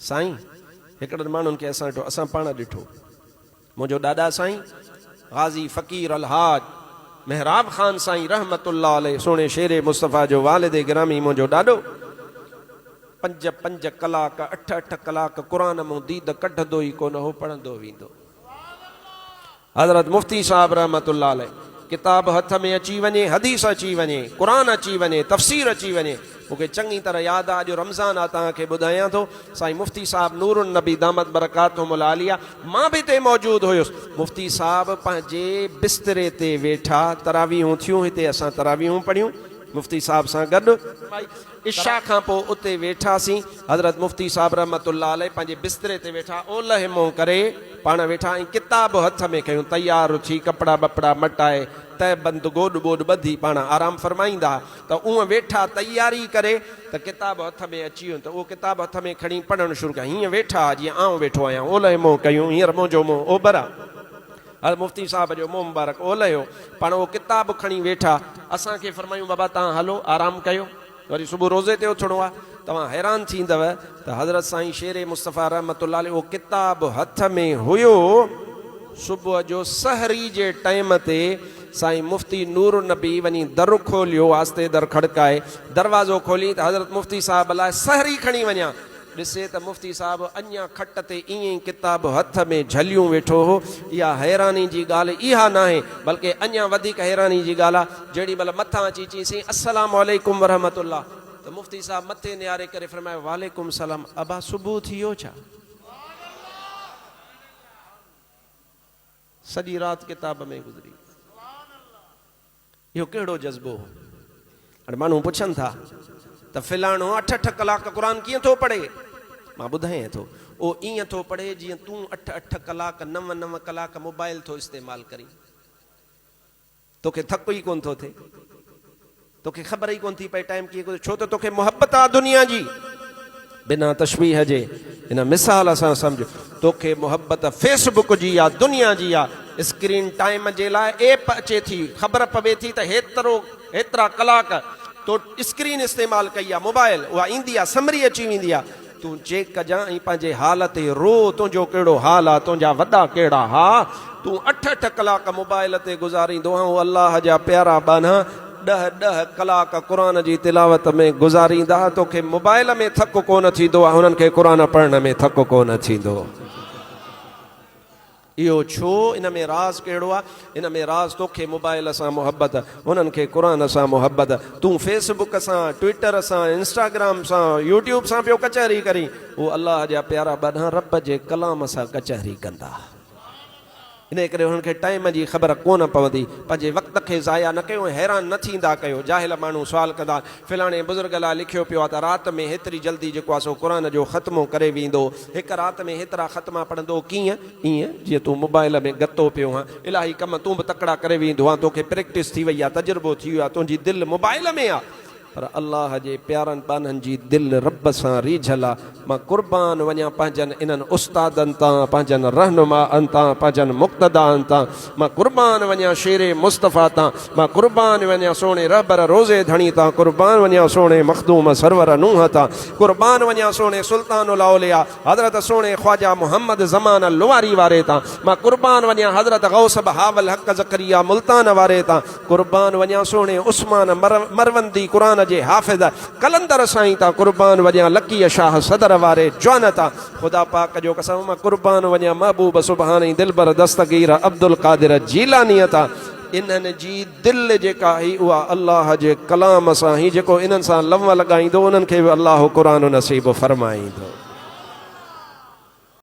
साईं हिकिड़े माण्हुनि खे असां पाण ॾिठो, मुंहिंजो ॾाॾा साईं गाज़ी फ़कीर अलहाज मेहराब ख़ान साईं रहमतुल्लाह अलैह सोने शेरे मुस्तफ़ा जो वालिद गिरामी मुंहिंजो ॾाॾो 5-5 कलाक 8-8 कलाक क़ुरान मां दीद कढंदो ई कोन हो, पढ़ंदो वेंदो। हज़रत मुफ्ती साहब रहमतुल्लाह अलैह किताब हथ में अची वञे, हदीस अची वञे, क़ुरान अची वञे, तफ़सीर अची वञे, मूंखे चङी तरह यादि आहे। अॼु रमज़ान आहे, तव्हांखे ॿुधायां थो, साईं मुफ्ती साहब नूरुन नबी दामत बरकातुहुमुल आलिया, मां बि हिते मौजूदु हुयुसि। मुफ्ती साहब पंहिंजे बिस्तरे ते वेठा, तरावीहूं थियूं, हिते असां तरावीहूं पढ़ियूं मुफ्ती साहब सां गॾु, इशा खां पोइ उते वेठासीं। हज़रत मुफ्ती साहब रहमतुल्लाह अलैह पंहिंजे बिस्तरे ते वेठा, ओलह मुंहुं करे पाण वेठा ऐं किताब हथ में खयूं, तयारु थी कपिड़ा बपड़ा मटाए तहबंद गोॾ ॿोॾ ॿधी पाण आराम फरमाईंदा, त उहा वेठा तयारी करे त किताब हथ में अची वियो, त उहो किताब हथ में खणी पढ़णु शुरू कया। हीअं वेठा जीअं आउं वेठो आहियां, ओलह मुंहुं कयूं, हींअर मुंहिंजो मुंहुं ओभर आहे, हर मुफ्ती साहब जो मुंहुं मुबारक ओलहियो, पाण उहो किताब खणी वेठा। असांखे फरमायूं बाबा तव्हां हलो आराम कयो, वरी सुबुह रोज़े ते उथिणो आहे। तव्हां हैरान थींदव त हज़रत साईं शेरे मुस्तफ़ा रहमतुल्लाह अलैह उहो किताब हथ में हुयो। सुबुह जो सहरी जे टाइम ते साईं मुफ्ती नूर नबी वञी दर खोलियो, आस्ते दर खड़काए दरवाज़ो खोली त हज़रत मुफ्ती साहब लाइ सहरी खणी वञा। ॾिसे त मुफ्ती साहब अञा खट ते ईअं ई किताब हथ में झलियूं वेठो हो। इहा हैरानी जी ॻाल्हि इहा न आहे, बल्कि अञा वधीक हैरानी जी ॻाल्हि आहे, जेॾी महिल मथां अची चईसीं अस्सलामु अलैकुम वरहमतुल्लाह, त मुफ्ती साहब मथे नियारे करे फरमायो वालेकुम सलाम, अबा सुबुह थी वियो छा? सॼी राति किताब में गुज़री। इहो कहिड़ो जज़्बो हो? हाणे माण्हू पुछनि था त फिलाणो 8-8 कलाक क़ुरान कीअं थो पढ़े? मां ॿुधायां थो, उहो ईअं थो पढ़े जीअं तूं 8-8 कलाक 9-9 कलाक मोबाइल थो इस्तेमालु करी, तोखे थक ई कोन थो थिए, तोखे ख़बर ई कोन थी पए टाइम कीअं, छो त तोखे मुहबत आहे दुनिया जी। बिना तशबीह जे हिन मिसाल सां सम्झ, तोखे मुहबत फेसबुक जी आहे, दुनिया जी आहे। स्क्रीन टाइम जे लाइ एप अचे थी, ख़बर पवे थी त हेतिरा कलाक तो स्क्रीन इस्तेमाल कई आहे, मोबाइल उहा ईंदी आहे, समरी अची वेंदी आहे, तूं चेक कजां ऐं पंहिंजे हाल ते रो, तुंहिंजो कहिड़ो हाल आहे, तुंहिंजा वॾा कहिड़ा, हा तूं 8-8 कलाक मोबाइल ते गुज़ारींदो आहीं। अल्लाह जा प्यारा बाना 10-10 कलाक क़ुरान जी तिलावत में गुज़ारींदा, तोखे मोबाइल में थक कोन थींदो आहे, हुननि खे क़ुरान पढ़ण में थक कोन थींदो। इहो छो? इन में राज़ कहिड़ो आहे? इन में राज़ तोखे मोबाइल सां मुहबत, हुननि खे क़ुरान सां मुहबत। तूं फेसबुक सां, ट्विटर सां, इंस्टाग्राम सां, यूट्यूब सां पियो कचहरी करी, उहो अल्लाह जा प्यारा बना रब जे कलाम सां कचहरी कंदा। इन करे हुननि खे टाइम जी ख़बर कोन पवंदी, पंहिंजे वक़्त खे ज़ाया न कयो, हैरान न थींदा कयो। जाहिल माण्हू सुवाल कंदा, फिलाणे बुज़ुर्ग लाइ लिखियो पियो आहे त राति में हेतिरी जल्दी जेको आहे सो क़ुरान जो ख़त्मो करे वेंदो, हिकु राति में हेतिरा ख़त्मा पढ़ंदो, कीअं? ईअं जीअं तूं मोबाइल में गतो पियो आहे, इलाही कम तूं बि तकड़ा करे वेंदो आहे, तोखे प्रैक्टिस थी वई आहे, तजुर्बो थी वियो आहे, तुंहिंजी दिलि मोबाइल में आहे। पर अल्लाह जे प्यारनि बाननि जी दिलि रब सां रीझल आहे। मां क़ुर्बान वञा पंहिंजनि इन्हनि उस्तादनि तां, पंहिंजनि रहनुमाअनि तां, पंहिंजनि मुक़्तदाअनि तां, मां क़ुर्बान वञा शेरे मुस्तफ़ा तां, मां क़ुर्बान वञा सोणे रहबर रोज़े धणी तां, क़ुर्बान वञा सोणे मखदूम सरवर नूह तां, क़ुर्बान वञा सोणे सुल्तानुल औलिया हज़रत सोणे ख्वाजा मोहम्मद ज़मान लुवारी वारे तां, मां क़ुर्बान वञा हज़रत गौस बहावल हक़ ज़करिया मुल्तान वारे तां, क़ुर्बान वञा सोणे उस्मान मरवंदी क़ुरान जे हाफ़िज़ कलंदर साईं तां, क़ुर्बान वञा लकी शाह सदर वारे जवान तां, ख़ुदा पाक जो कसम मां क़ुर्बान वञा महबूब सुभानी दिलबर दस्तगीर अब्दुल कादिर जीलानीअ तां। इन्हनि जी दिलि जेका ही उहा अल्लाह जे कलाम सां ही, जेको इन्हनि सां लव लॻाईंदो उन्हनि खे बि अल्लाह क़ुरान नसीब फरमाईंदो।